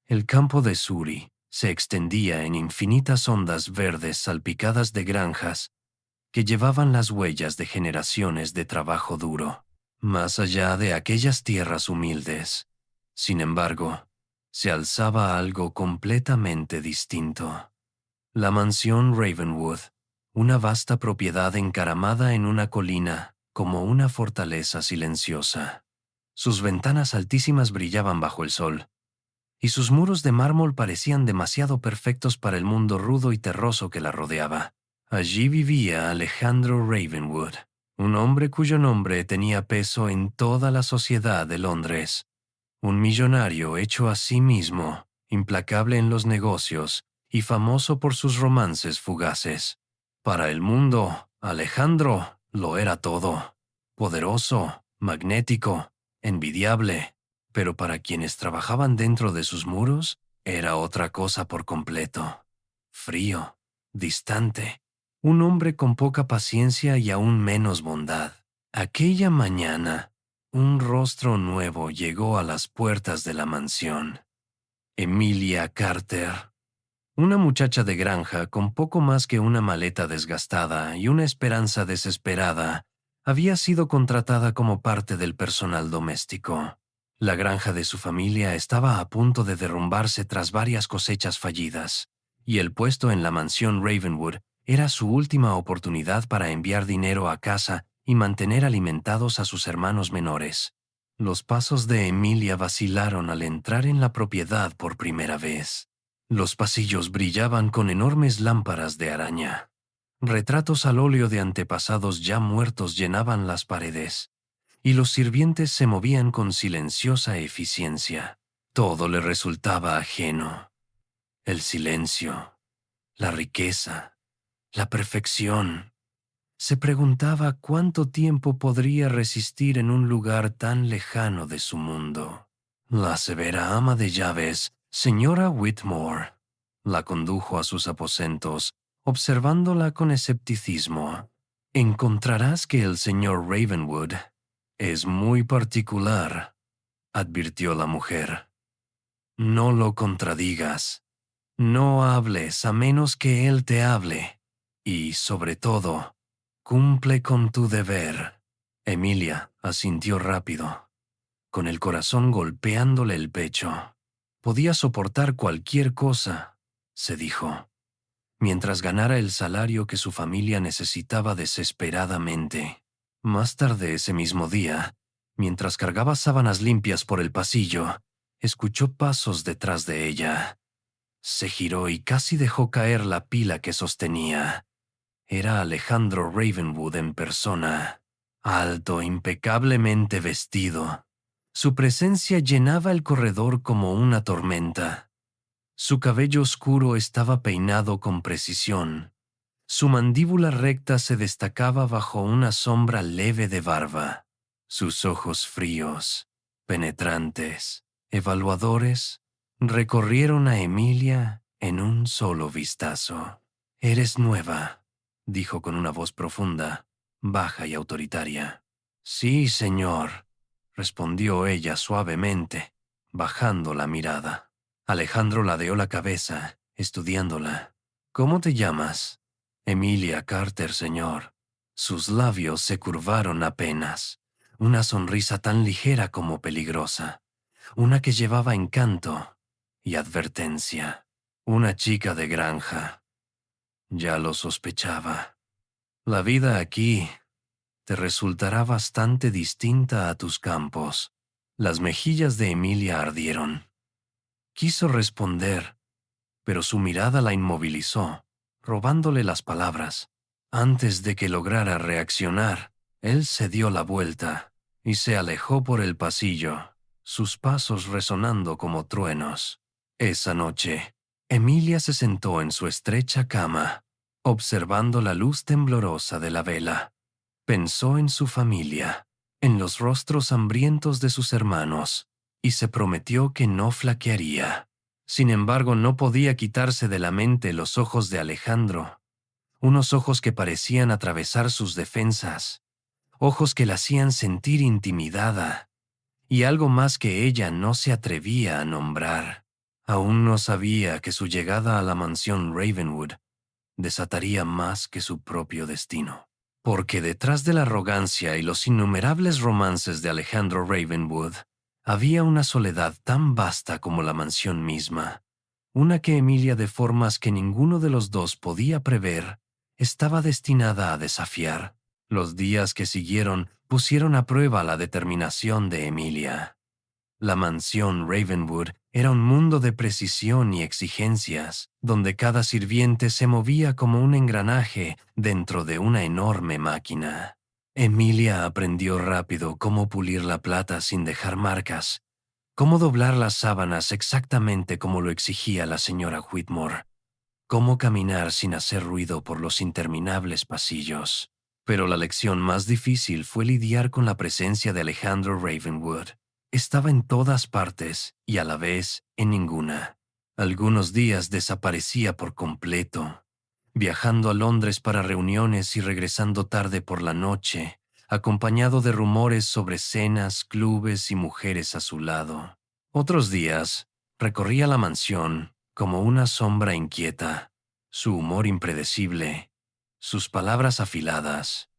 El campo de Suri se extendía en infinitas ondas verdes salpicadas de granjas que llevaban las huellas de generaciones de trabajo duro, más allá de aquellas tierras humildes. Sin embargo, se alzaba algo completamente distinto. La mansión Ravenwood, una vasta propiedad encaramada en una colina como una fortaleza silenciosa. Sus ventanas altísimas brillaban bajo el sol, y sus muros de mármol parecían demasiado perfectos para el mundo rudo y terroso que la rodeaba. Allí vivía Alejandro Ravenwood, un hombre cuyo nombre tenía peso en toda la sociedad de Londres. Un millonario hecho a sí mismo, implacable en los negocios y famoso por sus romances fugaces. Para el mundo, Alejandro lo era todo. Poderoso, magnético, envidiable. Pero para quienes trabajaban dentro de sus muros, era otra cosa por completo. Frío, distante, un hombre con poca paciencia y aún menos bondad. Aquella mañana, un rostro nuevo llegó a las puertas de la mansión. Emilia Carter, una muchacha de granja con poco más que una maleta desgastada y una esperanza desesperada, había sido contratada como parte del personal doméstico. La granja de su familia estaba a punto de derrumbarse tras varias cosechas fallidas, y el puesto en la mansión Ravenwood era su última oportunidad para enviar dinero a casa y mantener alimentados a sus hermanos menores. Los pasos de Emilia vacilaron al entrar en la propiedad por primera vez. Los pasillos brillaban con enormes lámparas de araña. Retratos al óleo de antepasados ya muertos llenaban las paredes, y los sirvientes se movían con silenciosa eficiencia. Todo le resultaba ajeno. El silencio, la riqueza, la perfección. Se preguntaba cuánto tiempo podría resistir en un lugar tan lejano de su mundo. La severa ama de llaves, señora Whitmore, la condujo a sus aposentos, observándola con escepticismo. «Encontrarás que el señor Ravenwood es muy particular», advirtió la mujer. «No lo contradigas. No hables a menos que él te hable. Y, sobre todo, cumple con tu deber». Emilia asintió rápido, con el corazón golpeándole el pecho. Podía soportar cualquier cosa, se dijo, mientras ganara el salario que su familia necesitaba desesperadamente. Más tarde ese mismo día, mientras cargaba sábanas limpias por el pasillo, escuchó pasos detrás de ella. Se giró y casi dejó caer la pila que sostenía. Era Alejandro Ravenwood en persona, alto, impecablemente vestido. Su presencia llenaba el corredor como una tormenta. Su cabello oscuro estaba peinado con precisión. Su mandíbula recta se destacaba bajo una sombra leve de barba. Sus ojos fríos, penetrantes, evaluadores, recorrieron a Emilia en un solo vistazo. «Eres nueva», dijo con una voz profunda, baja y autoritaria. «Sí, señor», respondió ella suavemente, bajando la mirada. Alejandro ladeó la cabeza, estudiándola. «¿Cómo te llamas?» «Emilia Carter, señor». Sus labios se curvaron apenas. Una sonrisa tan ligera como peligrosa. Una que llevaba encanto y advertencia. Una chica de granja. Ya lo sospechaba. La vida aquí te resultará bastante distinta a tus campos. Las mejillas de Emilia ardieron. Quiso responder, pero su mirada la inmovilizó, robándole las palabras. Antes de que lograra reaccionar, él se dio la vuelta y se alejó por el pasillo, sus pasos resonando como truenos. Esa noche, Emilia se sentó en su estrecha cama, observando la luz temblorosa de la vela. Pensó en su familia, en los rostros hambrientos de sus hermanos, y se prometió que no flaquearía. Sin embargo, no podía quitarse de la mente los ojos de Alejandro, unos ojos que parecían atravesar sus defensas, ojos que la hacían sentir intimidada, y algo más que ella no se atrevía a nombrar. Aún no sabía que su llegada a la mansión Ravenwood desataría más que su propio destino. Porque detrás de la arrogancia y los innumerables romances de Alejandro Ravenwood, había una soledad tan vasta como la mansión misma, una que Emilia, de formas que ninguno de los dos podía prever, estaba destinada a desafiar. Los días que siguieron pusieron a prueba la determinación de Emilia. La mansión Ravenwood era un mundo de precisión y exigencias, donde cada sirviente se movía como un engranaje dentro de una enorme máquina. Emilia aprendió rápido cómo pulir la plata sin dejar marcas, cómo doblar las sábanas exactamente como lo exigía la señora Whitmore, cómo caminar sin hacer ruido por los interminables pasillos. Pero la lección más difícil fue lidiar con la presencia de Alejandro Ravenwood. Estaba en todas partes y a la vez en ninguna. Algunos días desaparecía por completo, viajando a Londres para reuniones y regresando tarde por la noche, acompañado de rumores sobre cenas, clubes y mujeres a su lado. Otros días, recorría la mansión como una sombra inquieta, su humor impredecible, sus palabras afiladas.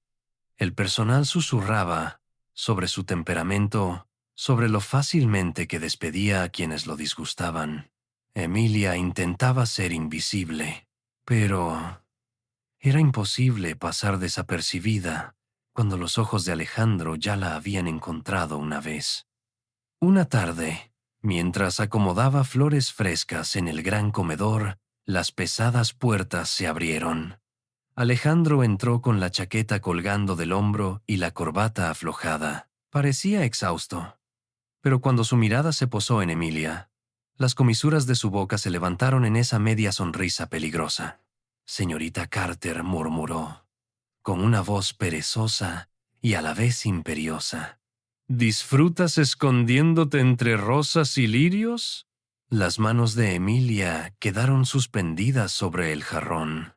El personal susurraba sobre su temperamento, sobre lo fácilmente que despedía a quienes lo disgustaban. Emilia intentaba ser invisible, pero era imposible pasar desapercibida cuando los ojos de Alejandro ya la habían encontrado una vez. Una tarde, mientras acomodaba flores frescas en el gran comedor, las pesadas puertas se abrieron. Alejandro entró con la chaqueta colgando del hombro y la corbata aflojada. Parecía exhausto, pero cuando su mirada se posó en Emilia, las comisuras de su boca se levantaron en esa media sonrisa peligrosa. Señorita Carter, murmuró, con una voz perezosa y a la vez imperiosa. ¿Disfrutas escondiéndote entre rosas y lirios? Las manos de Emilia quedaron suspendidas sobre el jarrón.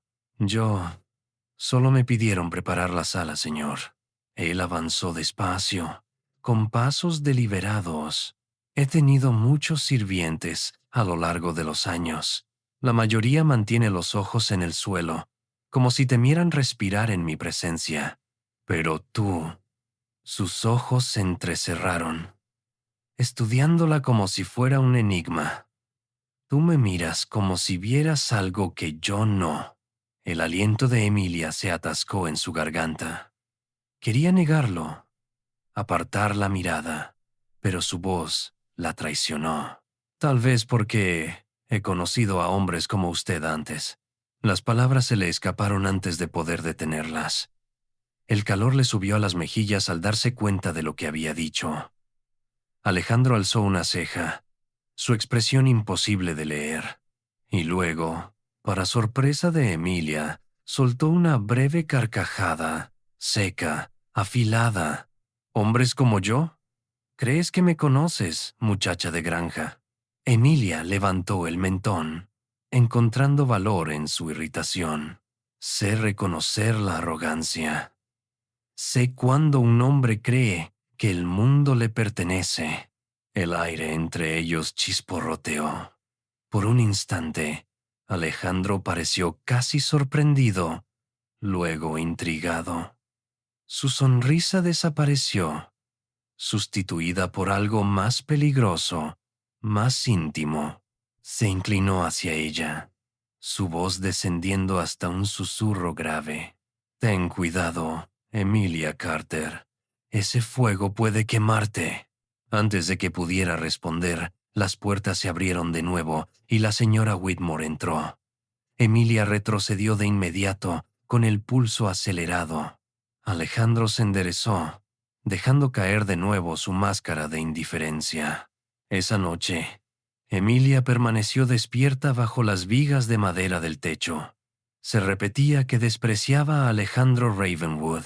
Solo me pidieron preparar la sala, señor. Él avanzó despacio, con pasos deliberados. He tenido muchos sirvientes a lo largo de los años. La mayoría mantiene los ojos en el suelo, como si temieran respirar en mi presencia. Pero tú... Sus ojos se entrecerraron, estudiándola como si fuera un enigma. Tú me miras como si vieras algo que yo no. El aliento de Emilia se atascó en su garganta. Quería negarlo, apartar la mirada, pero su voz la traicionó. Tal vez porque he conocido a hombres como usted antes. Las palabras se le escaparon antes de poder detenerlas. El calor le subió a las mejillas al darse cuenta de lo que había dicho. Alejandro alzó una ceja, su expresión imposible de leer, y luego, para sorpresa de Emilia, soltó una breve carcajada, seca, afilada. ¿Hombres como yo? ¿Crees que me conoces, muchacha de granja? Emilia levantó el mentón, encontrando valor en su irritación. Sé reconocer la arrogancia. Sé cuándo un hombre cree que el mundo le pertenece. El aire entre ellos chisporroteó. Por un instante, Alejandro pareció casi sorprendido, luego intrigado. Su sonrisa desapareció, sustituida por algo más peligroso, más íntimo. Se inclinó hacia ella, su voz descendiendo hasta un susurro grave. Ten cuidado, Emilia Carter. Ese fuego puede quemarte. Antes de que pudiera responder, las puertas se abrieron de nuevo y la señora Whitmore entró. Emilia retrocedió de inmediato, con el pulso acelerado. Alejandro se enderezó, dejando caer de nuevo su máscara de indiferencia. Esa noche, Emilia permaneció despierta bajo las vigas de madera del techo. Se repetía que despreciaba a Alejandro Ravenwood,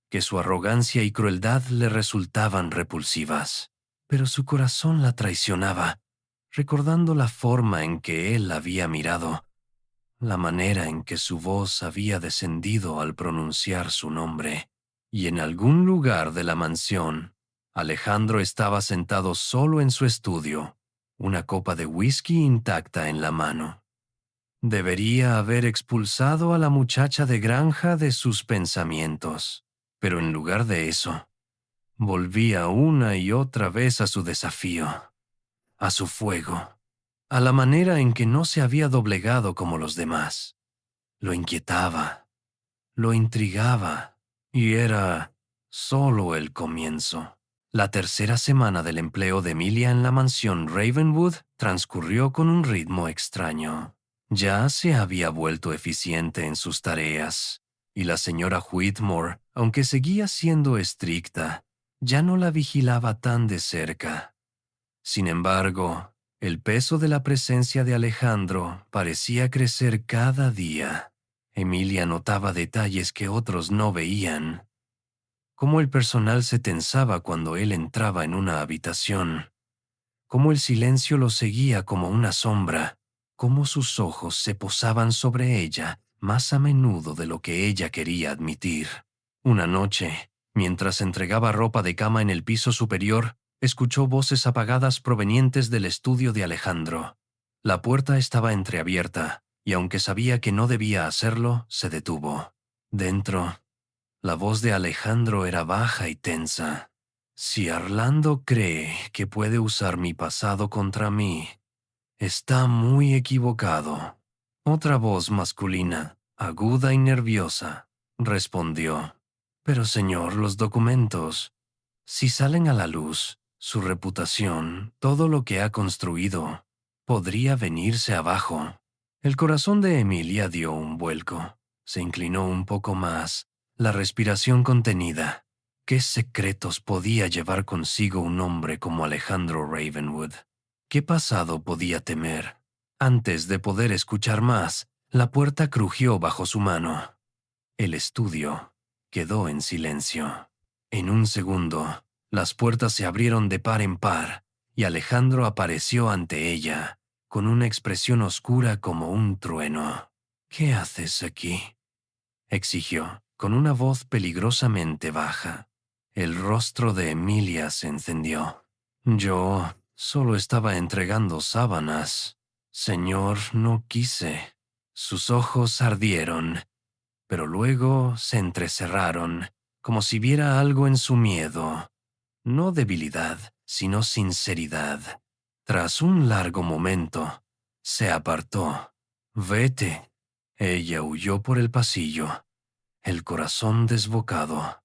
que su arrogancia y crueldad le resultaban repulsivas. Pero su corazón la traicionaba, recordando la forma en que él la había mirado, la manera en que su voz había descendido al pronunciar su nombre. Y en algún lugar de la mansión, Alejandro estaba sentado solo en su estudio, una copa de whisky intacta en la mano. Debería haber expulsado a la muchacha de granja de sus pensamientos, pero en lugar de eso, volvía una y otra vez a su desafío, a su fuego, a la manera en que no se había doblegado como los demás. Lo inquietaba, lo intrigaba, y era solo el comienzo. La tercera semana del empleo de Emilia en la mansión Ravenwood transcurrió con un ritmo extraño. Ya se había vuelto eficiente en sus tareas, y la señora Whitmore, aunque seguía siendo estricta, ya no la vigilaba tan de cerca. Sin embargo, el peso de la presencia de Alejandro parecía crecer cada día. Emilia notaba detalles que otros no veían, cómo el personal se tensaba cuando él entraba en una habitación, cómo el silencio lo seguía como una sombra, cómo sus ojos se posaban sobre ella más a menudo de lo que ella quería admitir. Una noche, mientras entregaba ropa de cama en el piso superior, escuchó voces apagadas provenientes del estudio de Alejandro. La puerta estaba entreabierta, y aunque sabía que no debía hacerlo, se detuvo. Dentro, la voz de Alejandro era baja y tensa. Si Orlando cree que puede usar mi pasado contra mí, está muy equivocado. Otra voz masculina, aguda y nerviosa, respondió. Pero señor, los documentos, si salen a la luz, su reputación, todo lo que ha construido, podría venirse abajo. El corazón de Emilia dio un vuelco. Se inclinó un poco más, la respiración contenida. ¿Qué secretos podía llevar consigo un hombre como Alejandro Ravenwood? ¿Qué pasado podía temer? Antes de poder escuchar más, la puerta crujió bajo su mano. El estudio quedó en silencio. En un segundo, las puertas se abrieron de par en par y Alejandro apareció ante ella, con una expresión oscura como un trueno. «¿Qué haces aquí?», exigió, con una voz peligrosamente baja. El rostro de Emilia se encendió. «Yo solo estaba entregando sábanas. Señor, no quise». Sus ojos ardieron, pero luego se entrecerraron, como si viera algo en su miedo. No debilidad, sino sinceridad. Tras un largo momento, se apartó. «Vete». Ella huyó por el pasillo, el corazón desbocado.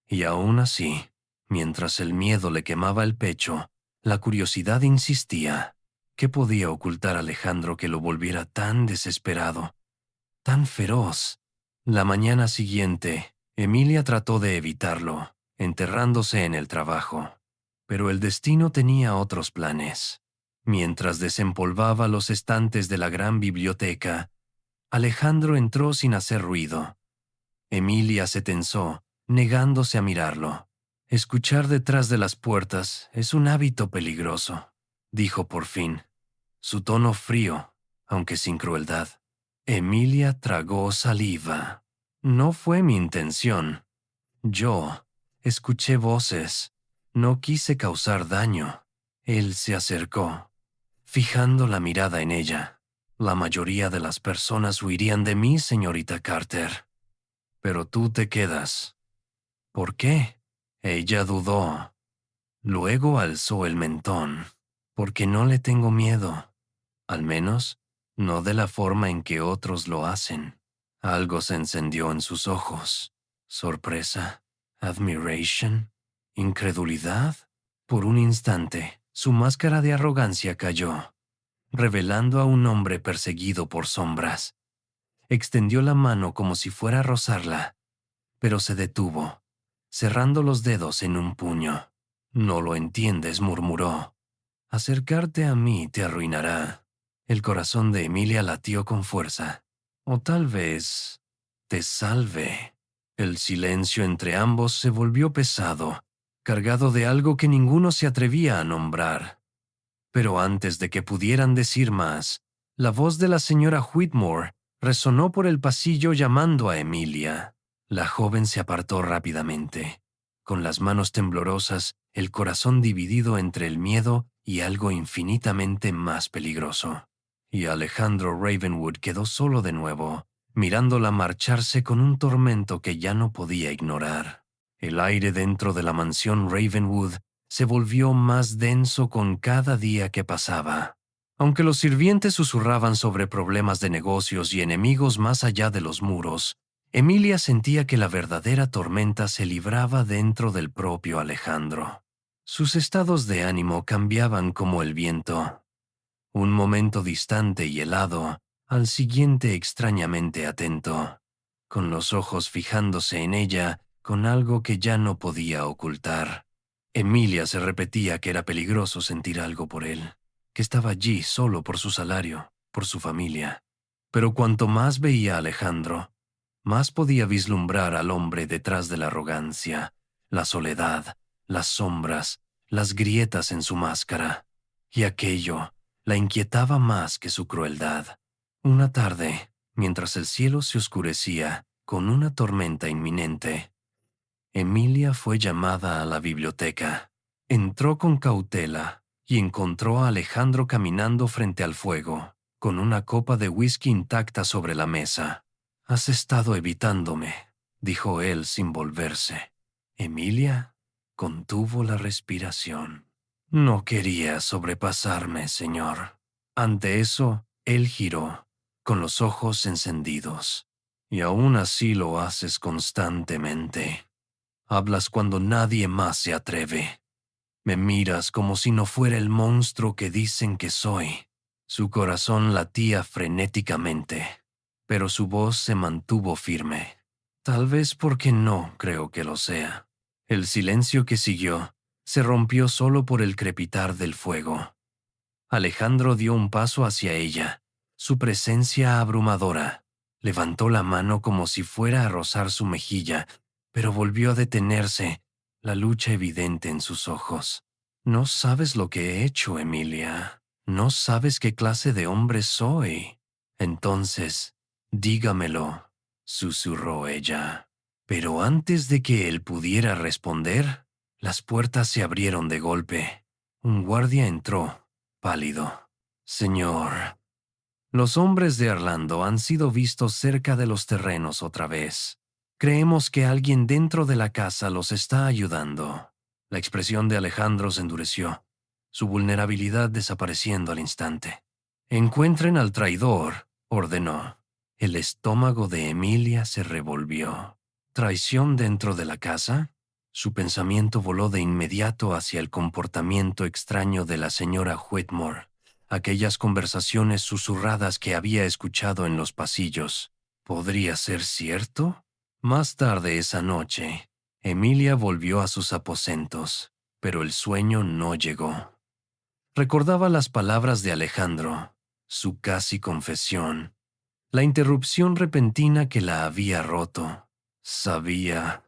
Y aún así, mientras el miedo le quemaba el pecho, la curiosidad insistía. ¿Qué podía ocultar Alejandro que lo volviera tan desesperado, tan feroz? La mañana siguiente, Emilia trató de evitarlo, enterrándose en el trabajo. Pero el destino tenía otros planes. Mientras desempolvaba los estantes de la gran biblioteca, Alejandro entró sin hacer ruido. Emilia se tensó, negándose a mirarlo. «Escuchar detrás de las puertas es un hábito peligroso», dijo por fin, su tono frío, aunque sin crueldad. Emilia tragó saliva. «No fue mi intención. Yo escuché voces. No quise causar daño». Él se acercó, fijando la mirada en ella. «La mayoría de las personas huirían de mí, señorita Carter. Pero tú te quedas». «¿Por qué?». Ella dudó. Luego alzó el mentón. «Porque no le tengo miedo. Al menos, no de la forma en que otros lo hacen». Algo se encendió en sus ojos. Sorpresa, admiration, incredulidad. Por un instante, su máscara de arrogancia cayó, revelando a un hombre perseguido por sombras. Extendió la mano como si fuera a rozarla, pero se detuvo, cerrando los dedos en un puño. «No lo entiendes», murmuró. «Acercarte a mí te arruinará». El corazón de Emilia latió con fuerza. «O tal vez te salve». El silencio entre ambos se volvió pesado, cargado de algo que ninguno se atrevía a nombrar. Pero antes de que pudieran decir más, la voz de la señora Whitmore resonó por el pasillo llamando a Emilia. La joven se apartó rápidamente, con las manos temblorosas, el corazón dividido entre el miedo y algo infinitamente más peligroso. Y Alejandro Ravenwood quedó solo de nuevo, mirándola marcharse con un tormento que ya no podía ignorar. El aire dentro de la mansión Ravenwood se volvió más denso con cada día que pasaba. Aunque los sirvientes susurraban sobre problemas de negocios y enemigos más allá de los muros, Emilia sentía que la verdadera tormenta se libraba dentro del propio Alejandro. Sus estados de ánimo cambiaban como el viento. Un momento distante y helado, al siguiente extrañamente atento, con los ojos fijándose en ella con algo que ya no podía ocultar. Emilia se repetía que era peligroso sentir algo por él, que estaba allí solo por su salario, por su familia. Pero cuanto más veía a Alejandro, más podía vislumbrar al hombre detrás de la arrogancia, la soledad, las sombras, las grietas en su máscara. Y aquello la inquietaba más que su crueldad. Una tarde, mientras el cielo se oscurecía con una tormenta inminente, Emilia fue llamada a la biblioteca. Entró con cautela y encontró a Alejandro caminando frente al fuego, con una copa de whisky intacta sobre la mesa. «Has estado evitándome», dijo él sin volverse. Emilia contuvo la respiración. «No quería sobrepasarme, señor». Ante eso, él giró, con los ojos encendidos. «Y aún así lo haces constantemente. Hablas cuando nadie más se atreve. Me miras como si no fuera el monstruo que dicen que soy». Su corazón latía frenéticamente, pero su voz se mantuvo firme. Tal vez porque no creo que lo sea. El silencio que siguió se rompió solo por el crepitar del fuego. Alejandro dio un paso hacia ella, su presencia abrumadora. Levantó la mano como si fuera a rozar su mejilla, pero volvió a detenerse, la lucha evidente en sus ojos. «No sabes lo que he hecho, Emilia. No sabes qué clase de hombre soy». «Entonces, dígamelo», susurró ella. Pero antes de que él pudiera responder, las puertas se abrieron de golpe. Un guardia entró, pálido. «Señor». Los hombres de Orlando han sido vistos cerca de los terrenos otra vez. Creemos que alguien dentro de la casa los está ayudando. La expresión de Alejandro se endureció, su vulnerabilidad desapareciendo al instante. «Encuentren al traidor», ordenó. El estómago de Emilia se revolvió. ¿Traición dentro de la casa? Su pensamiento voló de inmediato hacia el comportamiento extraño de la señora Whitmore, aquellas conversaciones susurradas que había escuchado en los pasillos. ¿Podría ser cierto? Más tarde esa noche, Emilia volvió a sus aposentos, pero el sueño no llegó. Recordaba las palabras de Alejandro, su casi confesión, la interrupción repentina que la había roto. Sabía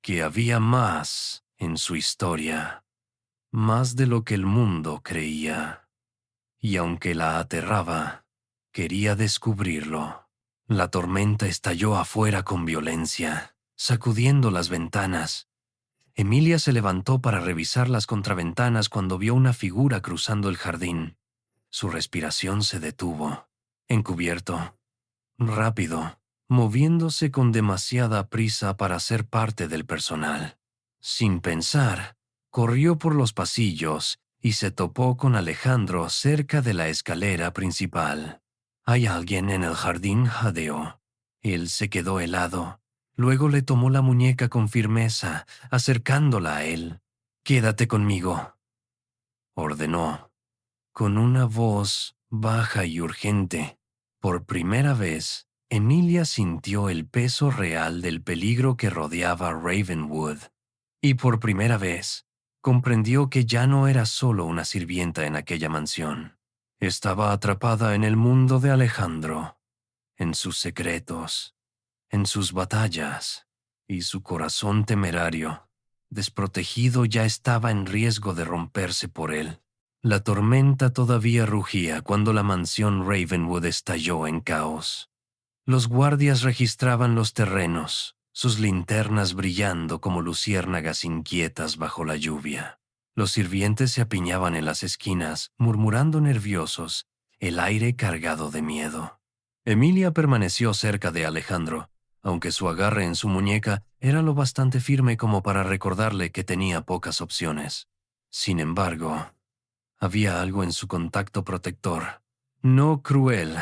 que había más en su historia, más de lo que el mundo creía. Y aunque la aterraba, quería descubrirlo. La tormenta estalló afuera con violencia, sacudiendo las ventanas. Emilia se levantó para revisar las contraventanas cuando vio una figura cruzando el jardín. Su respiración se detuvo, encubierto, rápido, moviéndose con demasiada prisa para ser parte del personal. Sin pensar, corrió por los pasillos y se topó con Alejandro cerca de la escalera principal. «¿Hay alguien en el jardín?» jadeó. Él se quedó helado. Luego le tomó la muñeca con firmeza, acercándola a él. «Quédate conmigo», ordenó, con una voz baja y urgente. Por primera vez, Emilia sintió el peso real del peligro que rodeaba Ravenwood. Y por primera vez, comprendió que ya no era solo una sirvienta en aquella mansión. Estaba atrapada en el mundo de Alejandro, en sus secretos, en sus batallas, y su corazón temerario, desprotegido, ya estaba en riesgo de romperse por él. La tormenta todavía rugía cuando la mansión Ravenwood estalló en caos. Los guardias registraban los terrenos, sus linternas brillando como luciérnagas inquietas bajo la lluvia. Los sirvientes se apiñaban en las esquinas, murmurando nerviosos, el aire cargado de miedo. Emilia permaneció cerca de Alejandro, aunque su agarre en su muñeca era lo bastante firme como para recordarle que tenía pocas opciones. Sin embargo, había algo en su contacto protector, no cruel,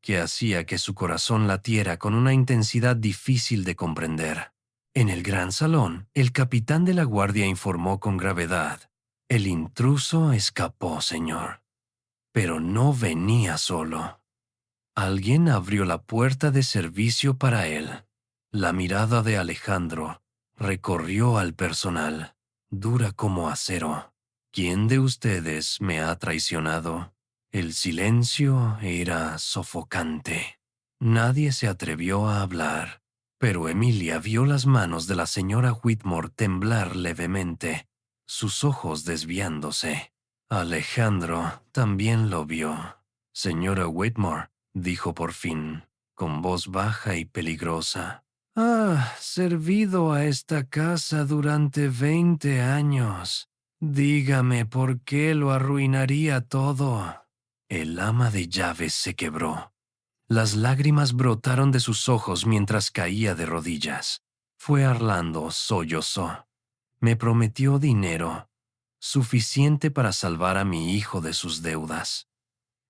que hacía que su corazón latiera con una intensidad difícil de comprender. En el gran salón, el capitán de la guardia informó con gravedad: «El intruso escapó, señor, pero no venía solo». Alguien abrió la puerta de servicio para él. La mirada de Alejandro recorrió al personal, dura como acero. «¿Quién de ustedes me ha traicionado?» El silencio era sofocante. Nadie se atrevió a hablar, pero Emilia vio las manos de la señora Whitmore temblar levemente, sus ojos desviándose. Alejandro también lo vio. «Señora Whitmore», dijo por fin, con voz baja y peligrosa. «Ha servido a esta casa durante 20 años. Dígame por qué lo arruinaría todo». El ama de llaves se quebró. Las lágrimas brotaron de sus ojos mientras caía de rodillas. Fue Orlando, sollozó. «Me prometió dinero, suficiente para salvar a mi hijo de sus deudas.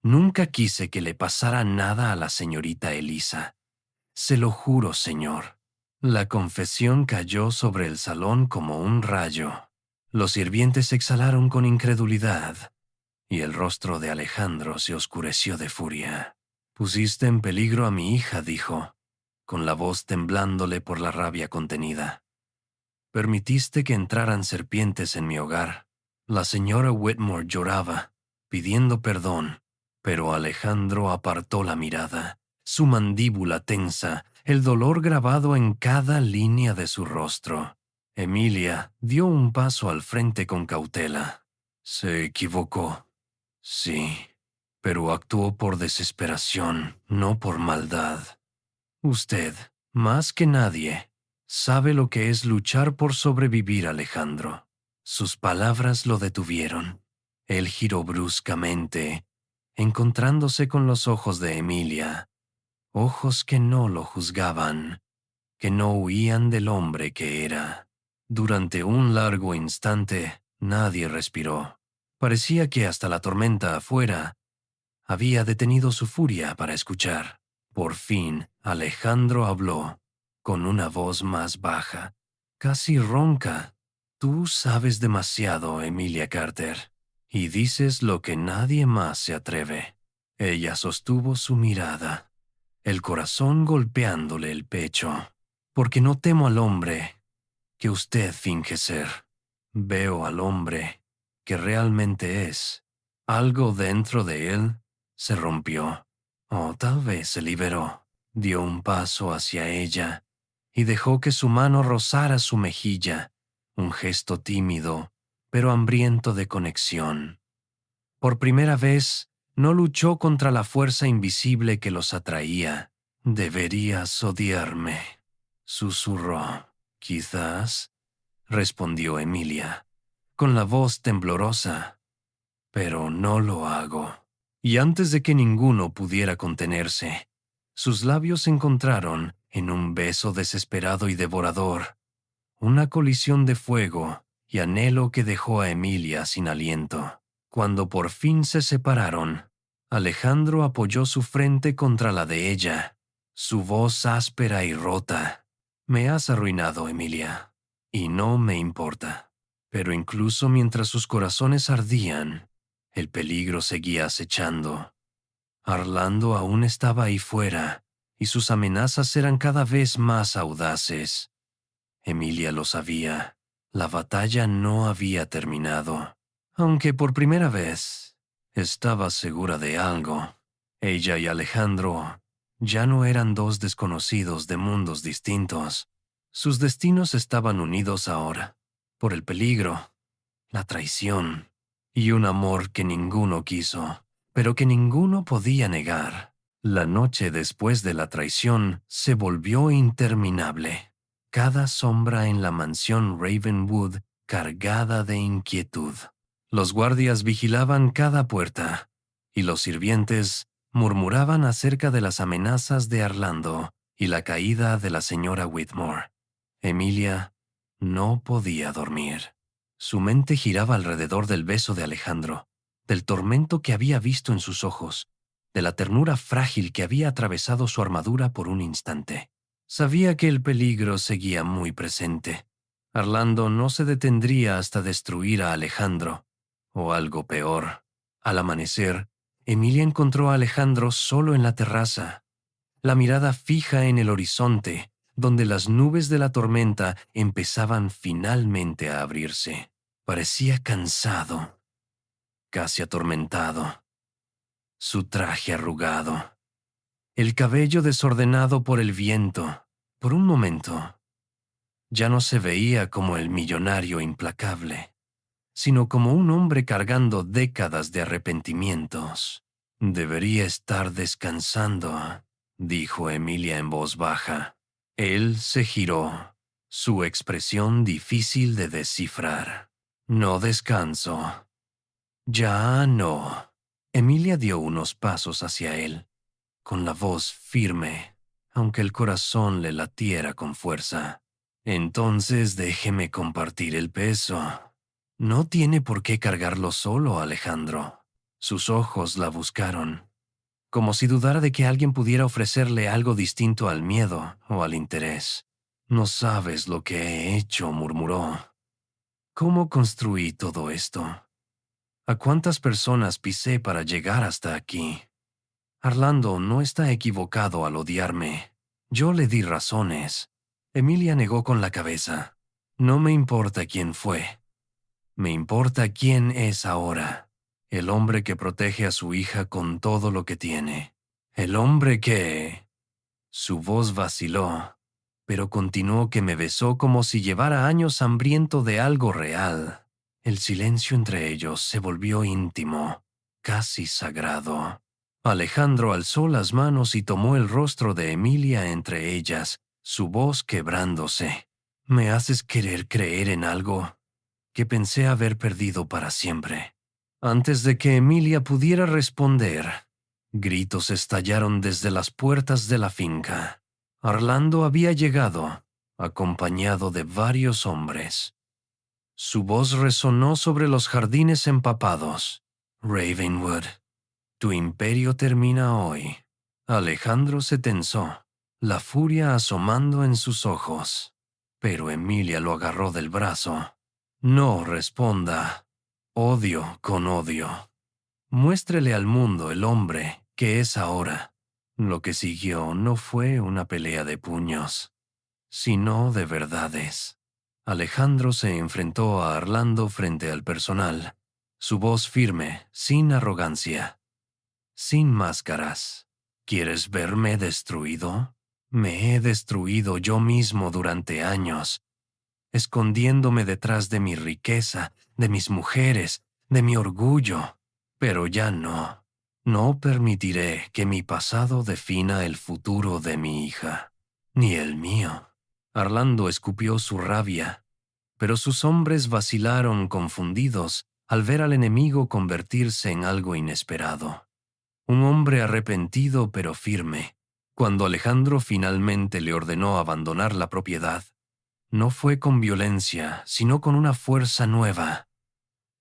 Nunca quise que le pasara nada a la señorita Elisa. Se lo juro, señor». La confesión cayó sobre el salón como un rayo. Los sirvientes exhalaron con incredulidad, y el rostro de Alejandro se oscureció de furia. «Pusiste en peligro a mi hija», dijo, con la voz temblándole por la rabia contenida. «Permitiste que entraran serpientes en mi hogar». La señora Whitmore lloraba, pidiendo perdón, pero Alejandro apartó la mirada, su mandíbula tensa, el dolor grabado en cada línea de su rostro. Emilia dio un paso al frente con cautela. «Se equivocó. Sí, pero actuó por desesperación, no por maldad. Usted, más que nadie, sabe lo que es luchar por sobrevivir, Alejandro». Sus palabras lo detuvieron. Él giró bruscamente, encontrándose con los ojos de Emilia, ojos que no lo juzgaban, que no huían del hombre que era. Durante un largo instante, nadie respiró. Parecía que hasta la tormenta afuera había detenido su furia para escuchar. Por fin, Alejandro habló, con una voz más baja, casi ronca. «Tú sabes demasiado, Emilia Carter, y dices lo que nadie más se atreve». Ella sostuvo su mirada, el corazón golpeándole el pecho. «Porque no temo al hombre que usted finge ser. Veo al hombre que realmente es. Algo dentro de él se rompió, o tal vez se liberó». Dio un paso hacia ella y dejó que su mano rozara su mejilla, un gesto tímido, pero hambriento de conexión. Por primera vez, no luchó contra la fuerza invisible que los atraía. «Deberías odiarme», susurró. «Quizás», respondió Emilia, con la voz temblorosa, «pero no lo hago». Y antes de que ninguno pudiera contenerse, sus labios se encontraron en un beso desesperado y devorador, una colisión de fuego y anhelo que dejó a Emilia sin aliento. Cuando por fin se separaron, Alejandro apoyó su frente contra la de ella, su voz áspera y rota. «Me has arruinado, Emilia, y no me importa». Pero incluso mientras sus corazones ardían, el peligro seguía acechando. Orlando aún estaba ahí fuera, y sus amenazas eran cada vez más audaces. Emilia lo sabía. La batalla no había terminado, aunque por primera vez estaba segura de algo. Ella y Alejandro ya no eran dos desconocidos de mundos distintos. Sus destinos estaban unidos ahora, por el peligro, la traición y un amor que ninguno quiso, pero que ninguno podía negar. La noche después de la traición se volvió interminable. Cada sombra en la mansión Ravenwood cargada de inquietud. Los guardias vigilaban cada puerta, y los sirvientes murmuraban acerca de las amenazas de Orlando y la caída de la señora Whitmore. Emilia no podía dormir. Su mente giraba alrededor del beso de Alejandro, del tormento que había visto en sus ojos, de la ternura frágil que había atravesado su armadura por un instante. Sabía que el peligro seguía muy presente. Orlando no se detendría hasta destruir a Alejandro, o algo peor. Al amanecer, Emilia encontró a Alejandro solo en la terraza, la mirada fija en el horizonte, donde las nubes de la tormenta empezaban finalmente a abrirse. Parecía cansado, casi atormentado. Su traje arrugado, el cabello desordenado por el viento. Por un momento, ya no se veía como el millonario implacable, sino como un hombre cargando décadas de arrepentimientos. Debería estar descansando, dijo Emilia en voz baja. Él se giró, su expresión difícil de descifrar. No descanso. Ya no. Emilia dio unos pasos hacia él, con la voz firme, aunque el corazón le latiera con fuerza. Entonces déjeme compartir el peso. No tiene por qué cargarlo solo, Alejandro. Sus ojos la buscaron, como si dudara de que alguien pudiera ofrecerle algo distinto al miedo o al interés. No sabes lo que he hecho, murmuró. ¿Cómo construí todo esto? ¿A cuántas personas pisé para llegar hasta aquí? Orlando no está equivocado al odiarme. Yo le di razones. Emilia negó con la cabeza. No me importa quién fue. Me importa quién es ahora. El hombre que protege a su hija con todo lo que tiene. El hombre que... Su voz vaciló, pero continuó que me besó como si llevara años hambriento de algo real. El silencio entre ellos se volvió íntimo, casi sagrado. Alejandro alzó las manos y tomó el rostro de Emilia entre ellas, su voz quebrándose. ¿Me haces querer creer en algo que pensé haber perdido para siempre? Antes de que Emilia pudiera responder, gritos estallaron desde las puertas de la finca. Orlando había llegado, acompañado de varios hombres. Su voz resonó sobre los jardines empapados. Ravenwood, tu imperio termina hoy. Alejandro se tensó, la furia asomando en sus ojos. Pero Emilia lo agarró del brazo. No responda. Odio con odio. Muéstrele al mundo el hombre que es ahora. Lo que siguió no fue una pelea de puños, sino de verdades. Alejandro se enfrentó a Orlando frente al personal, su voz firme, sin arrogancia, sin máscaras. ¿Quieres verme destruido? Me he destruido yo mismo durante años, escondiéndome detrás de mi riqueza, de mis mujeres, de mi orgullo. Pero ya no. No permitiré que mi pasado defina el futuro de mi hija, ni el mío. Orlando escupió su rabia, pero sus hombres vacilaron confundidos al ver al enemigo convertirse en algo inesperado. Un hombre arrepentido pero firme. Cuando Alejandro finalmente le ordenó abandonar la propiedad, no fue con violencia, sino con una fuerza nueva.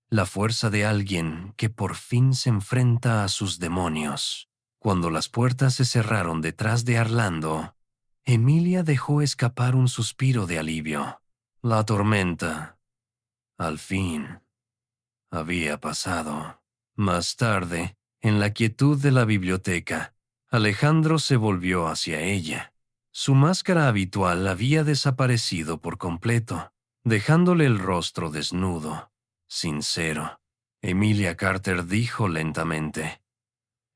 La fuerza de alguien que por fin se enfrenta a sus demonios. Cuando las puertas se cerraron detrás de Orlando, Emilia dejó escapar un suspiro de alivio. La tormenta, al fin, había pasado. Más tarde, en la quietud de la biblioteca, Alejandro se volvió hacia ella. Su máscara habitual había desaparecido por completo, dejándole el rostro desnudo, sincero. Emilia Carter dijo lentamente: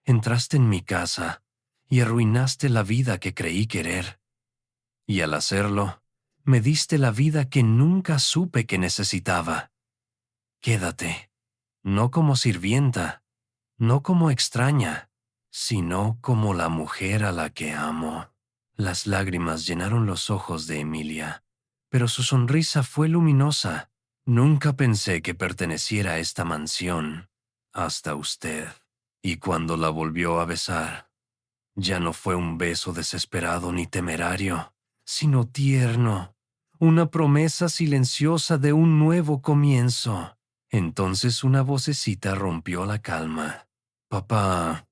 «Entraste en mi casa y arruinaste la vida que creí querer. Y al hacerlo, me diste la vida que nunca supe que necesitaba. Quédate, no como sirvienta, no como extraña, sino como la mujer a la que amo». Las lágrimas llenaron los ojos de Emilia, pero su sonrisa fue luminosa, Nunca pensé que perteneciera a esta mansión hasta usted. Y cuando la volvió a besar, ya no fue un beso desesperado ni temerario, sino tierno, una promesa silenciosa de un nuevo comienzo. Entonces una vocecita rompió la calma. Papá,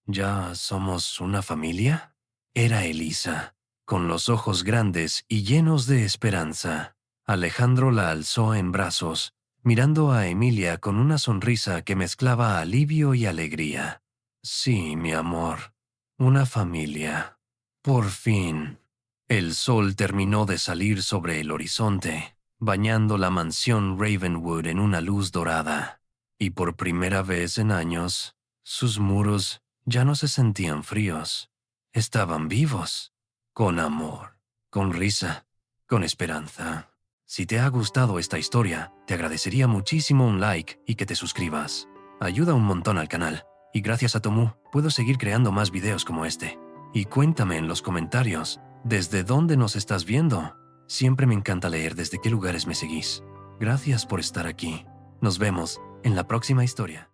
¿ya somos una familia? Era Elisa, con los ojos grandes y llenos de esperanza. Alejandro la alzó en brazos, mirando a Emilia con una sonrisa que mezclaba alivio y alegría. Sí, mi amor, una familia. Por fin. El sol terminó de salir sobre el horizonte, bañando la mansión Ravenwood en una luz dorada. Y por primera vez en años, sus muros ya no se sentían fríos. Estaban vivos, con amor, con risa, con esperanza. Si te ha gustado esta historia, te agradecería muchísimo un like y que te suscribas. Ayuda un montón al canal, y gracias a Tomu puedo seguir creando más videos como este. Y cuéntame en los comentarios, ¿desde dónde nos estás viendo? Siempre me encanta leer desde qué lugares me seguís. Gracias por estar aquí. Nos vemos en la próxima historia.